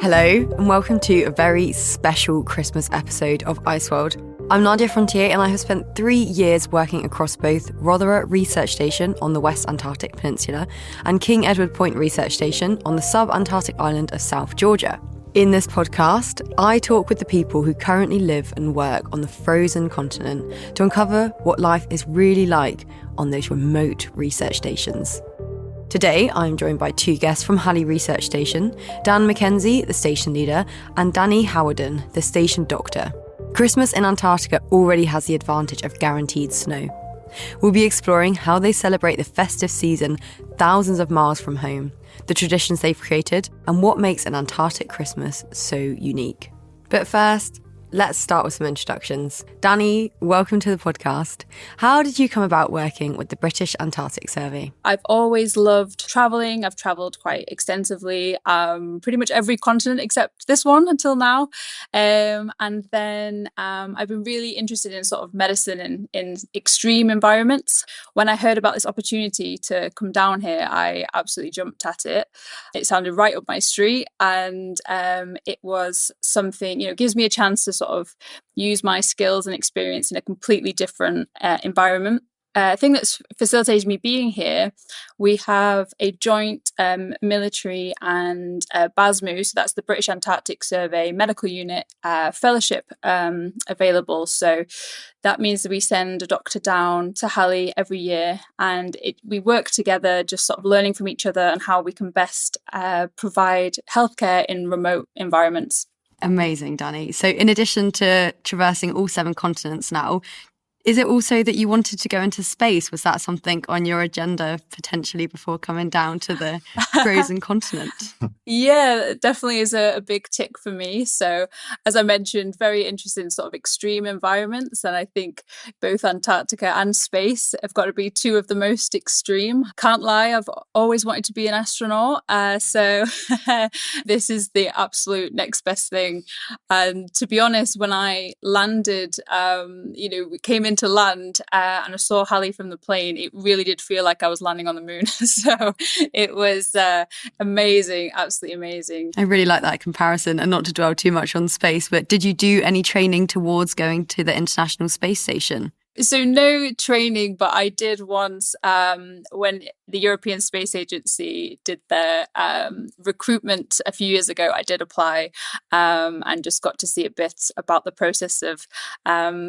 Hello, and welcome to a very special Christmas episode of ICEWORLD. I'm Nadia Frontier, and I have spent 3 years working across both Rothera Research Station on the West Antarctic Peninsula and King Edward Point Research Station on the sub-Antarctic island of South Georgia. In this podcast, I talk with the people who currently live and work on the frozen continent to uncover what life is really like on those remote research stations. Today, I'm joined by 2 guests from Halley Research Station, McKenzie, the station leader, and Dani, Hawarden, the station doctor. Christmas in Antarctica already has the advantage of guaranteed snow. We'll be exploring how they celebrate the festive season thousands of miles from home, the traditions they've created, and what makes an Antarctic Christmas so unique. But first, let's start with some introductions. Dani, welcome to the podcast. How did you come about working with the British Antarctic Survey? I've always loved travelling. I've travelled quite extensively, pretty much every continent except this one until now. And then I've been really interested in sort of medicine in extreme environments. When I heard about this opportunity to come down here, I absolutely jumped at it. It sounded right up my street, and it was something, gives me a chance to sort of use my skills and experience in a completely different environment. Thing that's facilitated me being here, we have a joint military and BASMU, so that's the British Antarctic Survey Medical Unit fellowship available. So that means that we send a doctor down to Halley every year, and we work together, just sort of learning from each other and how we can best provide healthcare in remote environments. Amazing, Dani. So in addition to traversing all 7 continents now, is it also that you wanted to go into space? Was that something on your agenda potentially before coming down to the frozen continent? Yeah, it definitely is a big tick for me. So as I mentioned, very interested in sort of extreme environments. And I think both Antarctica and space have got to be 2 of the most extreme. Can't lie, I've always wanted to be an astronaut. So this is the absolute next best thing. And to be honest, when I landed, we came into land and I saw Halley from the plane, it really did feel like I was landing on the moon. So it was amazing, absolutely amazing. I really like that comparison, and not to dwell too much on space, but did you do any training towards going to the International Space Station? So no training, but I did once when the European Space Agency did their recruitment a few years ago. I did apply and just got to see a bit about the process of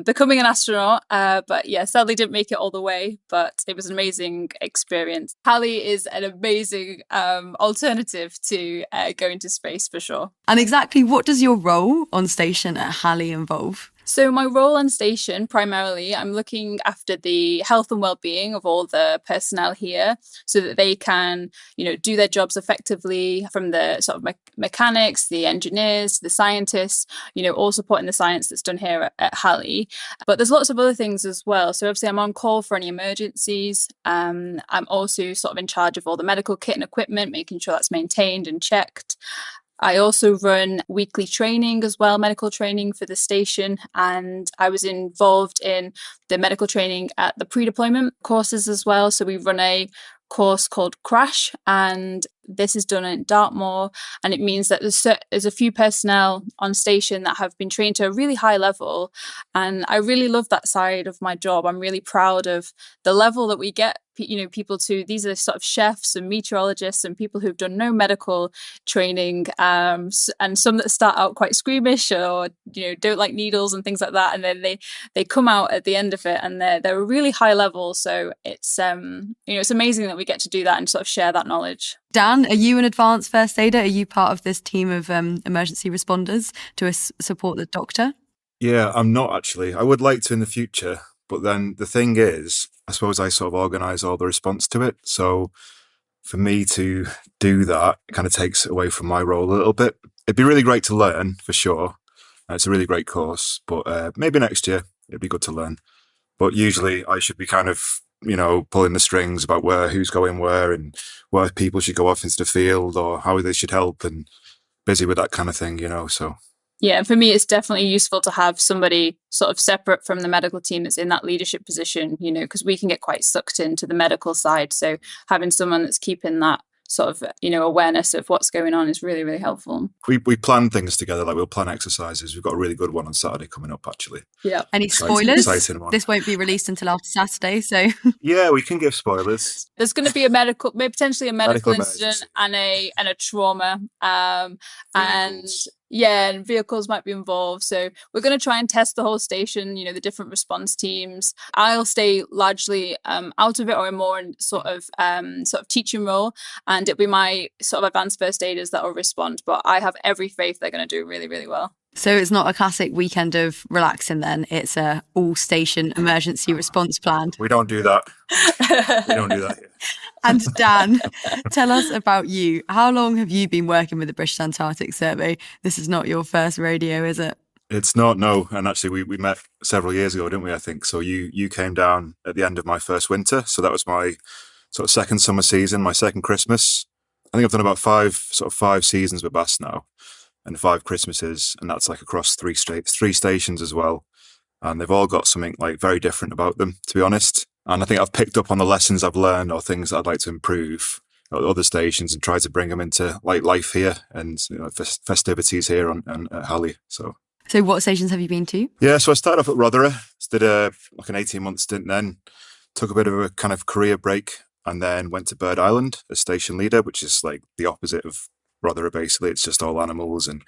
becoming an astronaut. But yeah, sadly didn't make it all the way, but it was an amazing experience. Halley is an amazing alternative to going to space for sure. And exactly what does your role on station at Halley involve? So my role on station, primarily, I'm looking after the health and well-being of all the personnel here so that they can, do their jobs effectively, from the sort of mechanics, the engineers, the scientists, all supporting the science that's done here at Halley. But there's lots of other things as well. So obviously I'm on call for any emergencies. I'm also sort of in charge of all the medical kit and equipment, making sure that's maintained and checked. I also run weekly training as well, medical training for the station, and I was involved in the medical training at the pre-deployment courses as well. So we run a course called Crash, and this is done in Dartmoor, and it means that there's a few personnel on station that have been trained to a really high level, and I really love that side of my job. I'm really proud of the level that we get people to. These are sort of chefs and meteorologists and people who've done no medical training, and some that start out quite squeamish or don't like needles and things like that, and then they come out at the end of it and they're a really high level. So it's it's amazing that we get to do that and sort of share that knowledge. Dan, are you an advanced first aider? Are you part of this team of emergency responders to support the doctor? Yeah, I'm not actually. I would like to in the future, but then the thing is, I suppose I sort of organise all the response to it. So for me to do that, it kind of takes away from my role a little bit. It'd be really great to learn, for sure. It's a really great course, but maybe next year it'd be good to learn. But usually I should be kind of, pulling the strings about who's going where and where people should go off into the field or how they should help, and busy with that kind of thing, so. Yeah, for me, it's definitely useful to have somebody sort of separate from the medical team that's in that leadership position, because we can get quite sucked into the medical side. So having someone that's keeping that sort of, awareness of what's going on is really, really helpful. We plan things together, like we'll plan exercises. We've got a really good one on Saturday coming up, actually. Yeah. Any spoilers? This won't be released until after Saturday, so yeah, we can give spoilers. There's going to be potentially a medical incident and a trauma, and vehicles might be involved. So we're going to try and test the whole station. The different response teams. I'll stay largely out of it, or more in sort of teaching role, and it'll be my sort of advanced first aiders that will respond. But I have every faith they're going to do really, really well. So it's not a classic weekend of relaxing then, it's a all-station emergency response plan. We don't do that. We don't do that here. And Dan, tell us about you. How long have you been working with the British Antarctic Survey? This is not your first rodeo, is it? It's not, no. And actually we met several years ago, didn't we, I think? So you came down at the end of my first winter. So that was my sort of second summer season, my second Christmas. I think I've done about five seasons with BAS now. And 5 Christmases, and that's like across three stations as well. And they've all got something like very different about them, to be honest. And I think I've picked up on the lessons I've learned or things that I'd like to improve at other stations and try to bring them into like life here and festivities here at Halley. So what stations have you been to? Yeah, so I started off at Rothera, did an 18-month stint then, took a bit of a kind of career break, and then went to Bird Island as station leader, which is like the opposite of Rothera, basically. It's just all animals and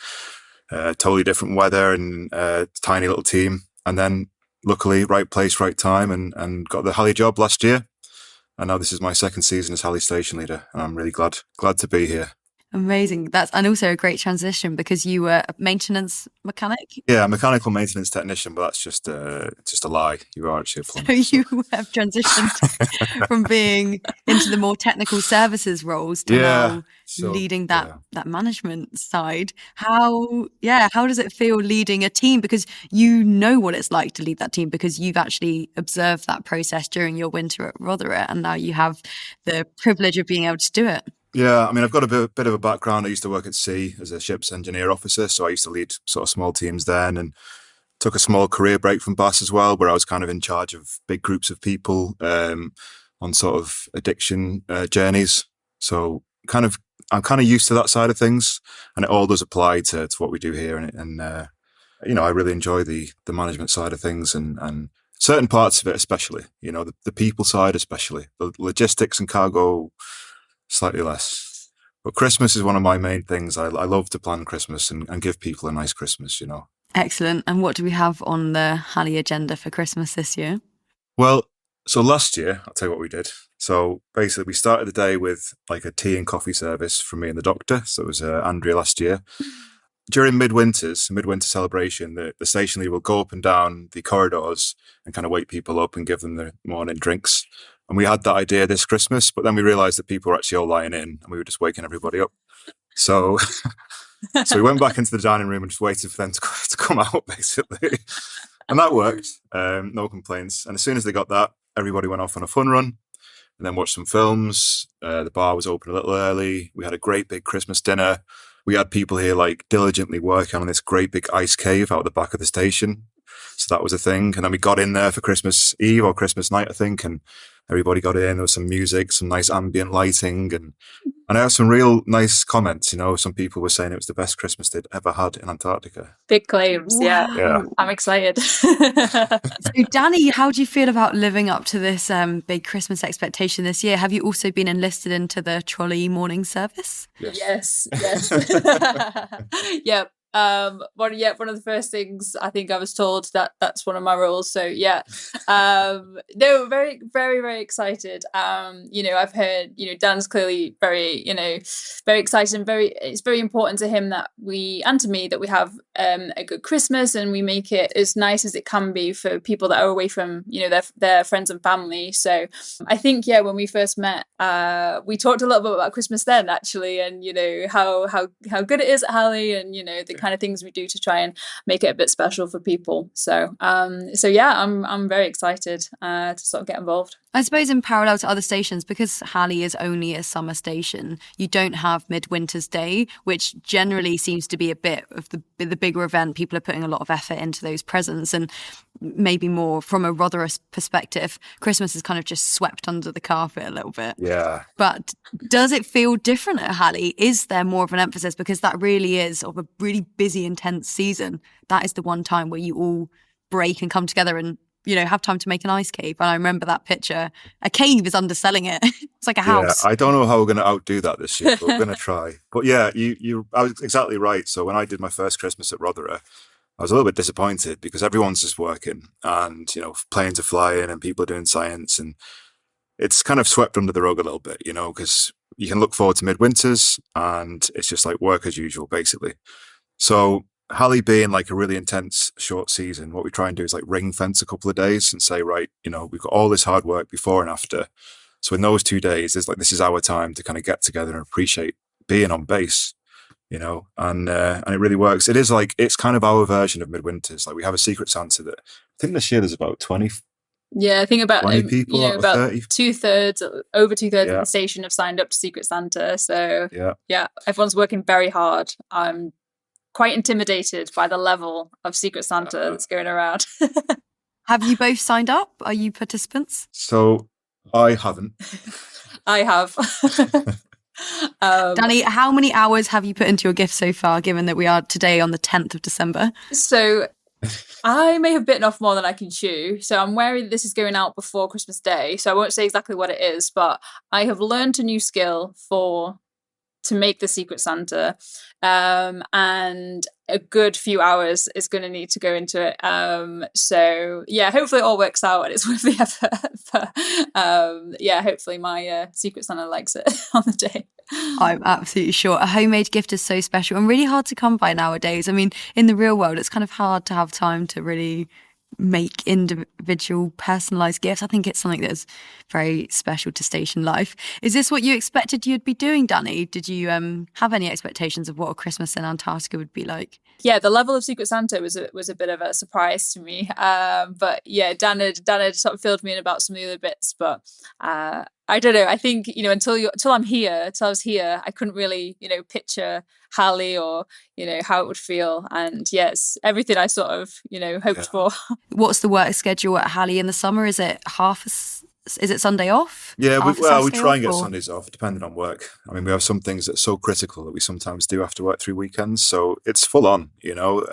totally different weather and tiny little team. And then luckily, right place, right time, and got the Halley job last year. And now this is my second season as Halley station leader, and I'm really glad to be here. Amazing. And also a great transition because you were a maintenance mechanic. Yeah, mechanical maintenance technician, but that's just a lie. You are actually a plumber. So you have transitioned from being into the more technical services roles to now leading that management side. How does it feel leading a team? Because you know what it's like to lead that team because you've actually observed that process during your winter at Rothera, and now you have the privilege of being able to do it. Yeah, I mean, I've got a bit of a background. I used to work at sea as a ship's engineer officer, so I used to lead sort of small teams then, and took a small career break from BAS as well, where I was kind of in charge of big groups of people on sort of addiction journeys. So I'm kind of used to that side of things, and it all does apply to what we do here. And I really enjoy the management side of things and certain parts of it, especially, the people side, especially the logistics and cargo. Slightly less. But Christmas is one of my main things. I love to plan Christmas and give people a nice Christmas, Excellent. And what do we have on the Halley agenda for Christmas this year? Well, so last year, I'll tell you what we did. So basically, we started the day with like a tea and coffee service from me and the doctor. So it was Andrea last year. During midwinter celebration, the station leader will go up and down the corridors and kind of wake people up and give them the morning drinks. And we had that idea this Christmas, but then we realised that people were actually all lying in and we were just waking everybody up. So we went back into the dining room and just waited for them to come out, basically. And that worked. No complaints. And as soon as they got that, everybody went off on a fun run and then watched some films. The bar was open a little early. We had a great big Christmas dinner. We had people here like diligently working on this great big ice cave out the back of the station. So that was a thing. And then we got in there for Christmas Eve or Christmas night, I think. And everybody got in. There was some music, some nice ambient lighting. And I had some real nice comments. Some people were saying it was the best Christmas they'd ever had in Antarctica. Big claims. Wow. Yeah. I'm excited. So Dani, how do you feel about living up to this big Christmas expectation this year? Have you also been enlisted into the trolley morning service? Yes. Yep. One of the first things I think I was told that's one of my roles. So yeah, no, very, very, very excited. I've heard, Dan's clearly very, very excited and it's very important to him that and to me that we have a good Christmas and we make it as nice as it can be for people that are away from, their friends and family. So I think, when we first met, we talked a little bit about Christmas then actually, and, how good it is at Halley and, the kind of things we do to try and make it a bit special for people. So yeah, I'm very excited to sort of get involved. I suppose in parallel to other stations, because Halley is only a summer station, you don't have Midwinter's Day, which generally seems to be a bit of the bigger event. People are putting a lot of effort into those presents, and maybe more from a Rotherham perspective, Christmas is kind of just swept under the carpet a little bit. Yeah. But does it feel different at Halley? Is there more of an emphasis? Because that really is of a really busy, intense season. That is the one time where you all break and come together and, you know, have time to make an ice cave. And I remember that picture. A cave is underselling it. It's like a house. Yeah, I don't know how we're going to outdo that this year, but we're going to try. But yeah, I was exactly right. So when I did my first Christmas at Rotherham, I was a little bit disappointed because everyone's just working and, you know, planes are flying and people are doing science, and it's kind of swept under the rug a little bit, you know, because you can look forward to midwinters and it's just like work as usual, basically. So Halley being like a really intense short season, what we try and do is like ring fence a couple of days and say, right, you know, we've got all this hard work before and after. So in those 2 days, it's like, this is our time to kind of get together and appreciate being on base, you know, and it really works. It is like, it's kind of our version of midwinters. Like we have a Secret Santa that I think this year there's about 20. Yeah, I think about 20 people, you know, about 30. over two thirds Yeah. of the station have signed up to Secret Santa. So yeah, everyone's working very hard. I'm quite intimidated by the level of Secret Santa that's going around. Have you both signed up? Are you participants? So I haven't. I have. Dani, how many hours have you put into your gift so far, given that we are today on the 10th of December? So I may have bitten off more than I can chew. So I'm wary that this is going out before Christmas Day. So I won't say exactly what it is, but I have learned a new skill to make the Secret Santa. And a good few hours is going to need to go into it. So yeah, hopefully it all works out and it's worth the effort. But yeah, hopefully my Secret Santa likes it on the day. I'm absolutely sure. A homemade gift is so special and really hard to come by nowadays. I mean, in the real world, it's kind of hard to have time to really make individual personalised gifts. I think it's something that's very special to station life. Is this what you expected you'd be doing, Dani? Did you have any expectations of what a Christmas in Antarctica would be like? Yeah, the level of Secret Santa was a bit of a surprise to me. But yeah, Dan had sort of filled me in about some of the other bits. But I don't know. I think, you know, until I was here, I couldn't really, you know, picture Halley or, you know, how it would feel. And yes, everything I sort of, you know, hoped for. What's the work schedule at Halley in the summer? Is it is it Sunday off? Yeah, we try and get Sundays off, depending on work. I mean, we have some things that are so critical that we sometimes do have to work through weekends. So it's full on, you know.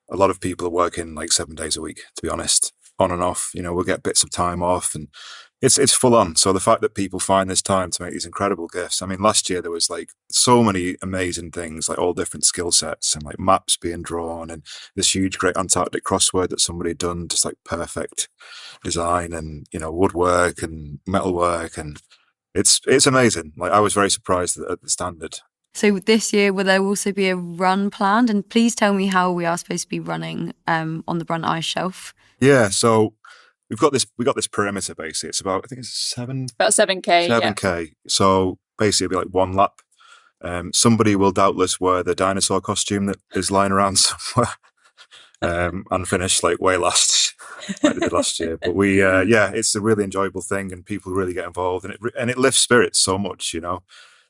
A lot of people are working like 7 days a week, to be honest, on and off. You know, we'll get bits of time off and it's full on. So the fact that people find this time to make these incredible gifts. I mean, last year there was like so many amazing things, like all different skill sets and like maps being drawn and this huge, great Antarctic crossword that somebody had done, just like perfect design and, you know, woodwork and metalwork. And it's amazing. Like I was very surprised at the standard. So this year, will there also be a run planned? And please tell me how we are supposed to be running on the Brunt Ice Shelf. Yeah, so we got this perimeter basically. It's about, I think it's about 7K. 7K. Yeah. So basically it'll be like one lap. Somebody will doubtless wear the dinosaur costume that is lying around somewhere and finish like way last, like they did last year. But it's a really enjoyable thing and people really get involved and it lifts spirits so much, you know.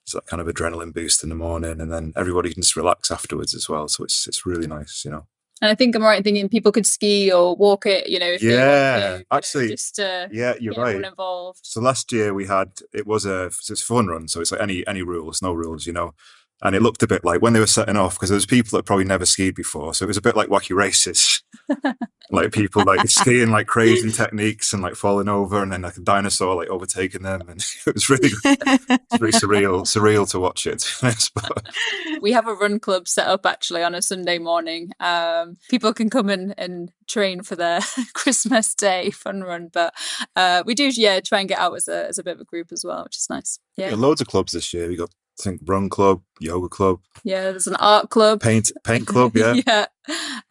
It's that kind of adrenaline boost in the morning and then everybody can just relax afterwards as well. So it's really nice, you know. And I think I'm right in thinking people could ski or walk it, you know. If they want to, actually, just you're right. Involved. So last year it's a fun run, so it's like any rules, no rules, you know. And it looked a bit like when they were setting off, because there was people that probably never skied before, so it was a bit like wacky races, like people like skiing like crazy techniques and like falling over, and then like a dinosaur like overtaking them, and it was really surreal to watch it. We have a run club set up actually on a Sunday morning. People can come and train for their Christmas Day fun run, but we do try and get out as a bit of a group as well, which is nice. Yeah, loads of clubs this year. We got, I think, run club, yoga club. Yeah, there's an art club, paint club. Yeah,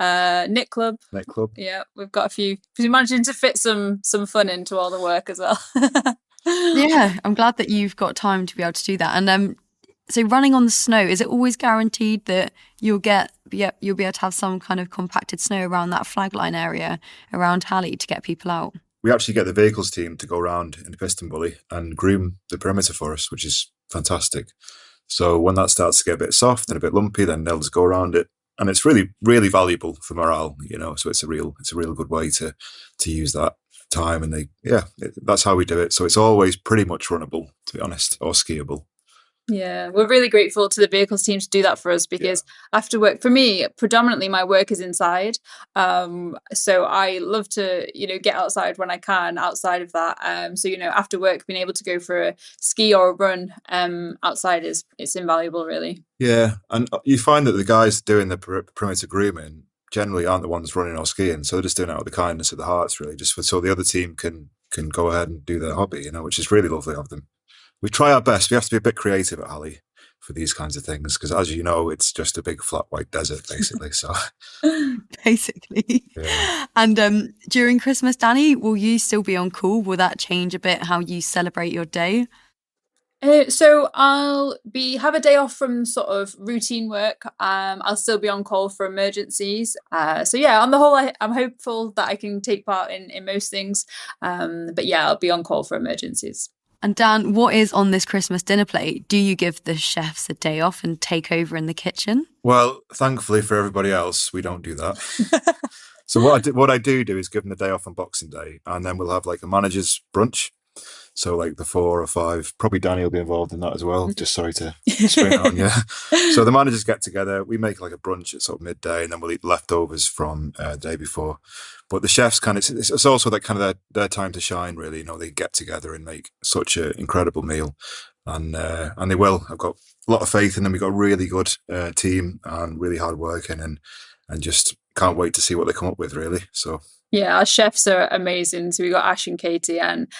yeah, knit club. Yeah, we've got a few. We're managing to fit some fun into all the work as well. Yeah, I'm glad that you've got time to be able to do that. And So running on the snow, is it always guaranteed that you'll be able to have some kind of compacted snow around that flag line area around Halley to get people out? We actually get the vehicles team to go around in the piston bully and groom the perimeter for us, which is fantastic. So when that starts to get a bit soft and a bit lumpy, then they'll just go around it. And it's really, really valuable for morale, so it's a real good way to use that time. And that's how we do it. So it's always pretty much runnable, to be honest, or skiable. Yeah, we're really grateful to the vehicles team to do that for us, because after work, for me, predominantly my work is inside. So I love to, get outside when I can outside of that. So, after work, being able to go for a ski or a run outside it's invaluable, really. Yeah, and you find that the guys doing the perimeter grooming generally aren't the ones running or skiing. So they're just doing it out of the kindness of the hearts, really, so the other team can go ahead and do their hobby, which is really lovely of them. We try our best. We have to be a bit creative at Halley for these kinds of things, because as you know, it's just a big flat white desert, basically. So basically. Yeah. And during Christmas, Dani, will you still be on call? Will that change a bit how you celebrate your day? So I'll have a day off from sort of routine work. I'll still be on call for emergencies. So yeah, on the whole, I'm hopeful that I can take part in most things. But yeah, I'll be on call for emergencies. And Dan, what is on this Christmas dinner plate? Do you give the chefs a day off and take over in the kitchen? Well, thankfully for everybody else, we don't do that. So what I do is give them the day off on Boxing Day, and then we'll have like a manager's brunch. So like the 4 or 5, probably Dani will be involved in that as well. Just sorry to spring it on you. So the managers get together, we make like a brunch at sort of midday, and then we'll eat leftovers from the day before. But the chefs it's also that kind of their time to shine, really. They get together and make such an incredible meal, and they will. I've got a lot of faith in them. We've got a really good team and really hard working, and just can't wait to see what they come up with, really. So yeah, our chefs are amazing. So we got Ash and Katie, and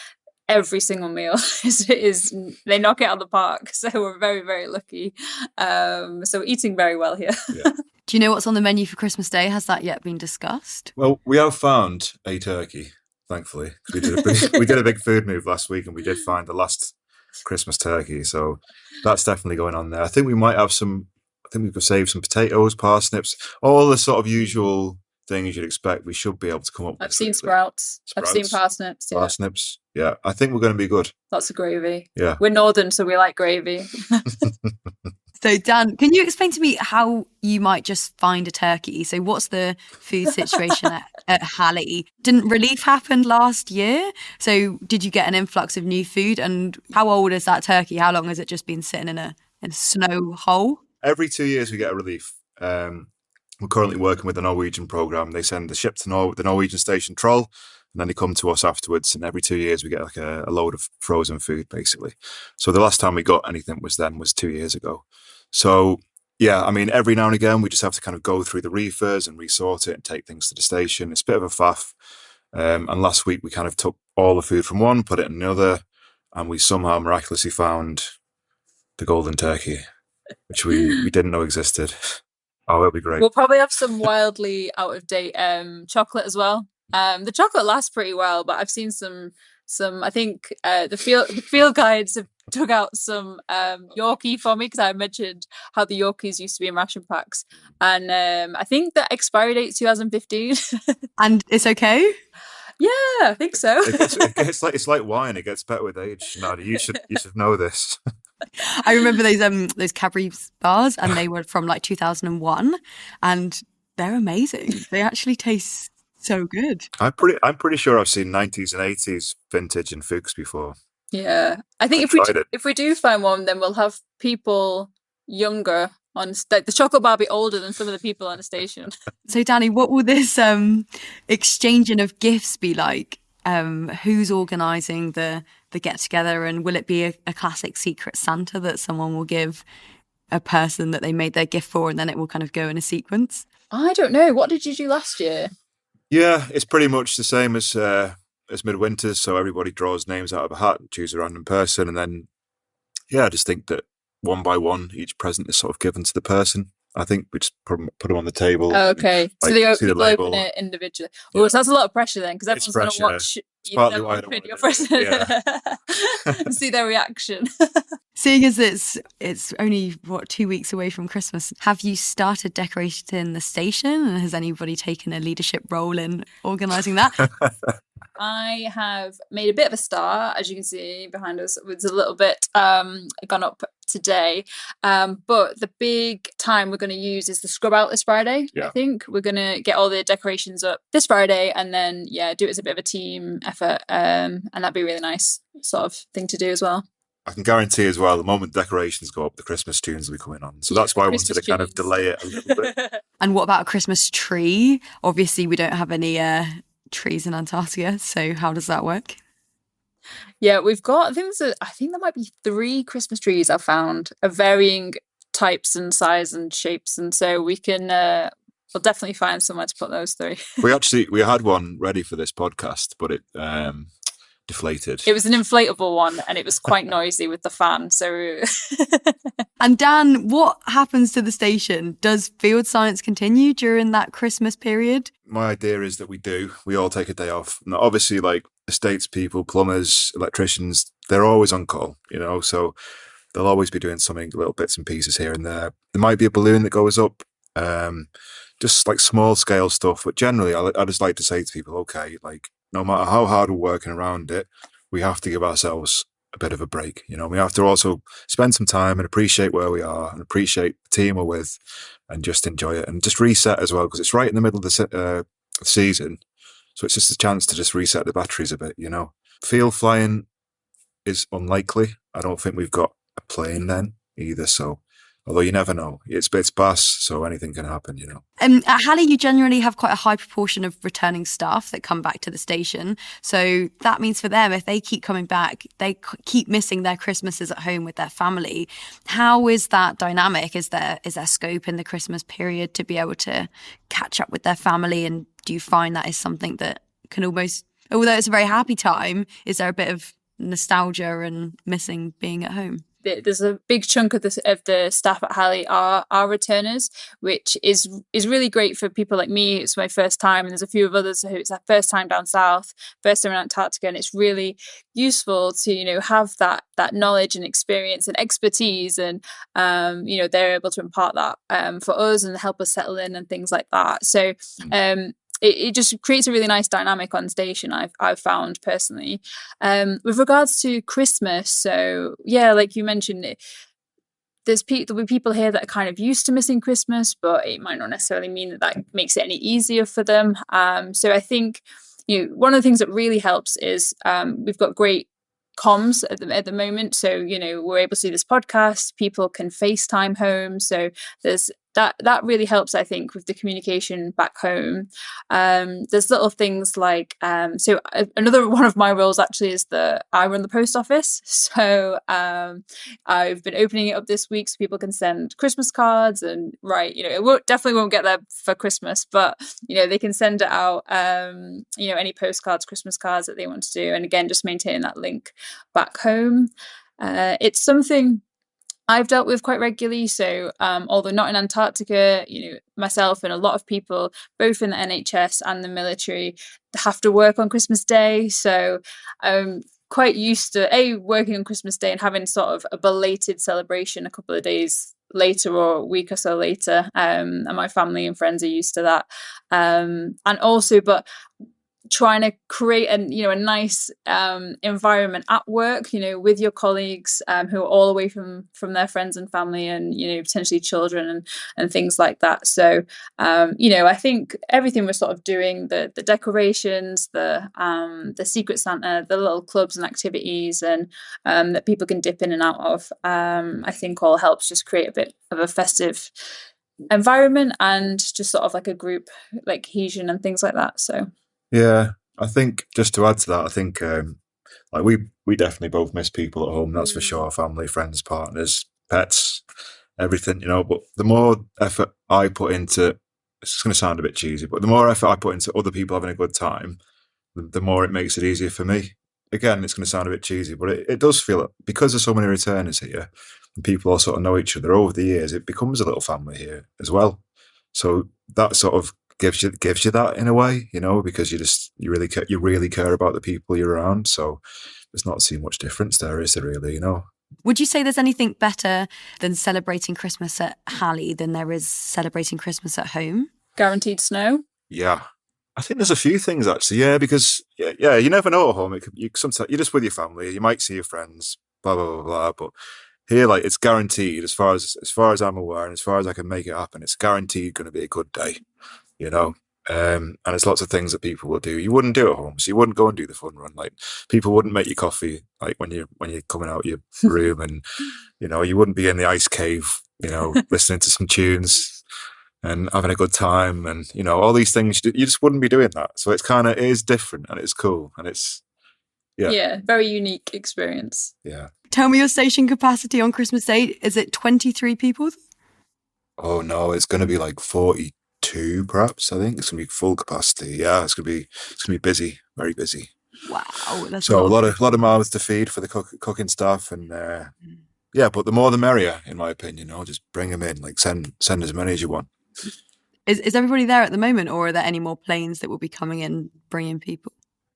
every single meal is they knock it out of the park. So we're very, very lucky. So we're eating very well here. Yeah. Do you know what's on the menu for Christmas Day? Has that yet been discussed? Well, we have found a turkey, thankfully. We did a big food move last week, and we did find the last Christmas turkey. So that's definitely going on there. I think we might have we could save some potatoes, parsnips, all the sort of usual things you'd expect. We should be able to come up with. I've seen sprouts. I've seen parsnips. Yeah. Parsnips. Yeah, I think we're going to be good. Lots of gravy. Yeah. We're northern, so we like gravy. So Dan, can you explain to me how you might just find a turkey? So what's the food situation at Halley? Didn't relief happen last year? So did you get an influx of new food? And how old is that turkey? How long has it just been sitting in a snow hole? Every 2 years we get a relief. We're currently working with the Norwegian programme. They send the ship to the Norwegian station Troll, and then they come to us afterwards. And every 2 years we get like a load of frozen food, basically. So the last time we got anything was 2 years ago. So yeah, I mean, every now and again we just have to kind of go through the reefers and resort it and take things to the station. It's a bit of a faff. And last week we kind of took all the food from one, put it in another, and we somehow miraculously found the golden turkey, which we didn't know existed. Oh, it'll be great. We'll probably have some wildly out of date chocolate as well. The chocolate lasts pretty well, but I've seen some. I think the field guides have dug out some Yorkie for me, because I mentioned how the Yorkies used to be in ration packs, and I think the expiry date 2015. And it's okay. Yeah, I think so. It's like wine; it gets better with age. Nadia, you should know this. I remember those Cadbury bars, and they were from like 2001, and they're amazing. They actually taste so good. I'm pretty sure I've seen 90s and 80s vintage and Fuchs before. Yeah, I think if we do find one, then we'll have people younger on the chocolate bar be older than some of the people on the station. So Dani, what will this exchanging of gifts be like? Who's organising the get together, and will it be a classic Secret Santa that someone will give a person that they made their gift for, and then it will kind of go in a sequence? I don't know. What did you do last year? Yeah, it's pretty much the same as Midwinters. So everybody draws names out of a hat, choose a random person, and then I just think that one by one, each present is sort of given to the person. I think we just put them on the table. Okay, so Like, see the people open label. it individually. Oh, so that's a lot of pressure then, because It's everyone's going to watch It's partly them why I don't open want your to do it. present, see their reaction. Seeing as it's only 2 weeks away from Christmas, have you started decorating the station, and has anybody taken a leadership role in organising that? I have made a bit of a start, as you can see behind us. It's a little bit gone up today, but the big time we're going to use is the scrub out this Friday. I think we're going to get all the decorations up this Friday, and then do it as a bit of a team effort, and that'd be a really nice sort of thing to do as well. I can guarantee as well, the moment decorations go up, the Christmas tunes will be coming on. So that's why I wanted to kind of delay it a little bit. And what about a Christmas tree? Obviously, we don't have any trees in Antarctica, so how does that work? Yeah, we've got, I think there might be 3 Christmas trees I've found of varying types and size and shapes, and so we can we'll definitely find somewhere to put those 3. We had one ready for this podcast, but it deflated. It was an inflatable one, and it was quite noisy with the fan. So, and Dan, what happens to the station? Does field science continue during that Christmas period? My idea is that we all take a day off. Now, obviously, like estates people, plumbers, electricians, they're always on call, so they'll always be doing something, little bits and pieces here and there. There might be a balloon that goes up, just like small scale stuff. But generally, I just like to say to people, okay, like, no matter how hard we're working around it, we have to give ourselves a bit of a break. We have to also spend some time and appreciate where we are and appreciate the team we're with and just enjoy it and just reset as well, because it's right in the middle of the season. So it's just a chance to just reset the batteries a bit, Field flying is unlikely. I don't think we've got a plane then either. So, although you never know, it's Bass, so anything can happen, At Halley, you generally have quite a high proportion of returning staff that come back to the station. So that means for them, if they keep coming back, they keep missing their Christmases at home with their family. How is that dynamic? Is there scope in the Christmas period to be able to catch up with their family? And do you find that is something that can almost, although it's a very happy time, is there a bit of nostalgia and missing being at home? There's a big chunk of the staff at Halley are returners, which is really great for people like me. It's my first time, and there's a few of others who it's their first time down south, first time in Antarctica, and it's really useful to have that knowledge and experience and expertise, and they're able to impart that for us and help us settle in and things like that. So it just creates a really nice dynamic on station, I've found personally. With regards to Christmas, so like you mentioned, there'll be people here that are kind of used to missing Christmas, but it might not necessarily mean that makes it any easier for them. So I think one of the things that really helps is we've got great comms at the moment, so we're able to see this podcast, people can FaceTime home, so there's that really helps, I think, with the communication back home. There's little things like so another one of my roles actually is I run the post office, so I've been opening it up this week so people can send Christmas cards, and it definitely won't get there for Christmas, but they can send it out, any postcards, Christmas cards that they want to do, and again just maintaining that link back home. It's something I've dealt with quite regularly. So although not in Antarctica, myself and a lot of people, both in the NHS and the military, have to work on Christmas Day. So I'm quite used to working on Christmas Day and having sort of a belated celebration a couple of days later or a week or so later. And my family and friends are used to that. And also, but trying to create a nice environment at work, with your colleagues who are all away from their friends and family, and potentially children and things like that. So I think everything we're sort of doing, the decorations, the Secret Santa, the little clubs and activities, and that people can dip in and out of, I think all helps just create a bit of a festive environment and just sort of like a group like cohesion and things like that. So yeah, I think just to add to that, I think like we definitely both miss people at home, that's for sure. Family, friends, partners, pets, everything, but the more effort I put into, it's going to sound a bit cheesy, but the more effort I put into other people having a good time, the more it makes it easier for me. Again, it's going to sound a bit cheesy, but it does feel, because there's so many returners here, and people all sort of know each other over the years, it becomes a little family here as well. So that sort of gives you that in a way, because you really care about the people you're around. So there's not too much difference there, is there really? Would you say there's anything better than celebrating Christmas at Halley than there is celebrating Christmas at home? Guaranteed snow? Yeah. I think there's a few things actually, because you never know at home. Sometimes you're just with your family, you might see your friends, blah blah blah blah. But here, like, it's guaranteed as far as I'm aware, and as far as I can make it happen, it's guaranteed going to be a good day, And it's lots of things that people will do you wouldn't do at home. So you wouldn't go and do the fun run. Like, people wouldn't make you coffee like when you're coming out of your room, and you wouldn't be in the ice cave, listening to some tunes and having a good time, and all these things. You just wouldn't be doing that. So it is different, and it's cool, and it's very unique experience. Yeah. Tell me your station capacity on Christmas Day. Is it 23 people? Oh no, it's going to be like 42, perhaps. I think it's going to be full capacity. Yeah, it's going to be busy, very busy. Wow, that's so a lot of mouths to feed for the cooking staff, and but the more the merrier, in my opinion. Just bring them in, like send as many as you want. Is everybody there at the moment, or are there any more planes that will be coming in bringing people?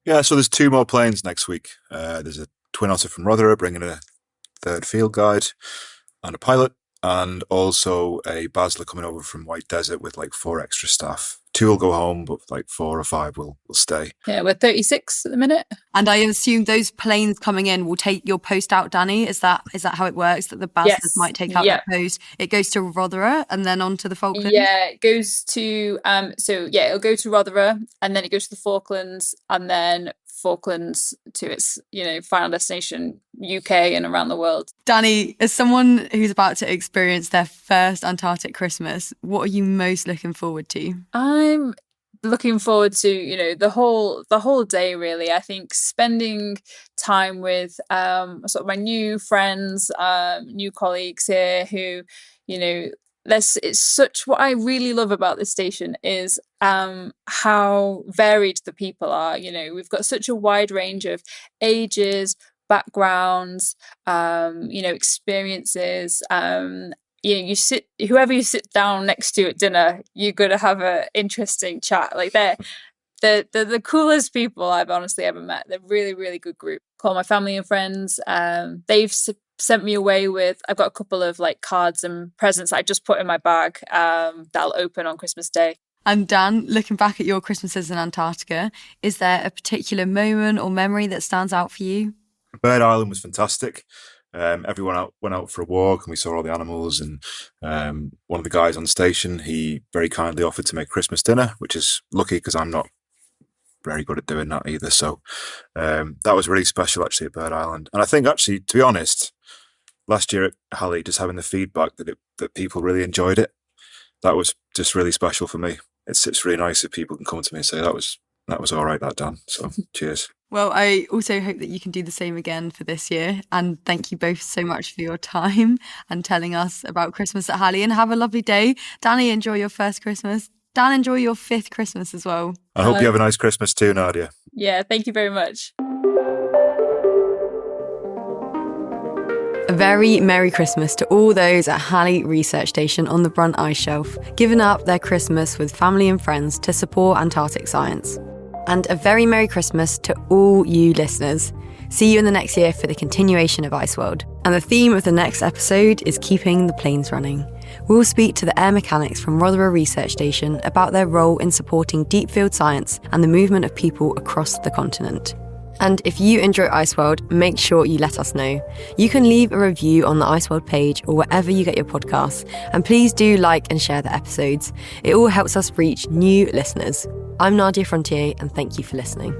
Yeah, so there's 2 more planes next week. There's a twin otter from Rotherham bringing a 3rd field guide and a pilot, and also a Basler coming over from White Desert with like 4 extra staff. 2 will go home, but like 4 or 5 will stay. Yeah, we're 36 at the minute. And I assume those planes coming in will take your post out, Dani. Is that how it works? That the Baslers might take out their post? It goes to Rotherham and then on to the Falklands? Yeah, it goes to it'll go to Rotherham, and then it goes to the Falklands, and then Falklands to its final destination, UK and around the world. Dani, as someone who's about to experience their first Antarctic Christmas, what are you most looking forward to? I'm looking forward to the whole day, really. I think spending time with sort of my new friends, new colleagues here who it's such, what I really love about this station is how varied the people are. We've got such a wide range of ages, backgrounds, experiences. Whoever you sit down next to at dinner, you're going to have an interesting chat. Like, they're the coolest people I've honestly ever met. They're really, really good group. Call my family and friends. They've sent me away with, I've got a couple of like cards and presents I just put in my bag that'll open on Christmas Day. And Dan, looking back at your Christmases in Antarctica, is there a particular moment or memory that stands out for you? Bird Island was fantastic. Everyone went out for a walk, and we saw all the animals, and one of the guys on the station, he very kindly offered to make Christmas dinner, which is lucky because I'm not very good at doing that either. So that was really special actually at Bird Island. And I think actually, to be honest, last year at Halley, just having the feedback that people really enjoyed it, that was just really special for me. It's really nice if people can come to me and say that was all right, that Dan. So cheers. Well, I also hope that you can do the same again for this year. And thank you both so much for your time and telling us about Christmas at Halley. And have a lovely day. Dani, enjoy your first Christmas. Dan, enjoy your 5th Christmas as well. I hope you have a nice Christmas too, Nadia. Yeah, thank you very much. A very Merry Christmas to all those at Halley Research Station on the Brunt Ice Shelf, giving up their Christmas with family and friends to support Antarctic science. And a very Merry Christmas to all you listeners. See you in the next year for the continuation of ICEWORLD. And the theme of the next episode is keeping the planes running. We'll speak to the air mechanics from Rotherham Research Station about their role in supporting deep field science and the movement of people across the continent. And if you enjoy ICEWORLD, make sure you let us know. You can leave a review on the ICEWORLD page or wherever you get your podcasts. And please do like and share the episodes. It all helps us reach new listeners. I'm Nadia Frontier, and thank you for listening.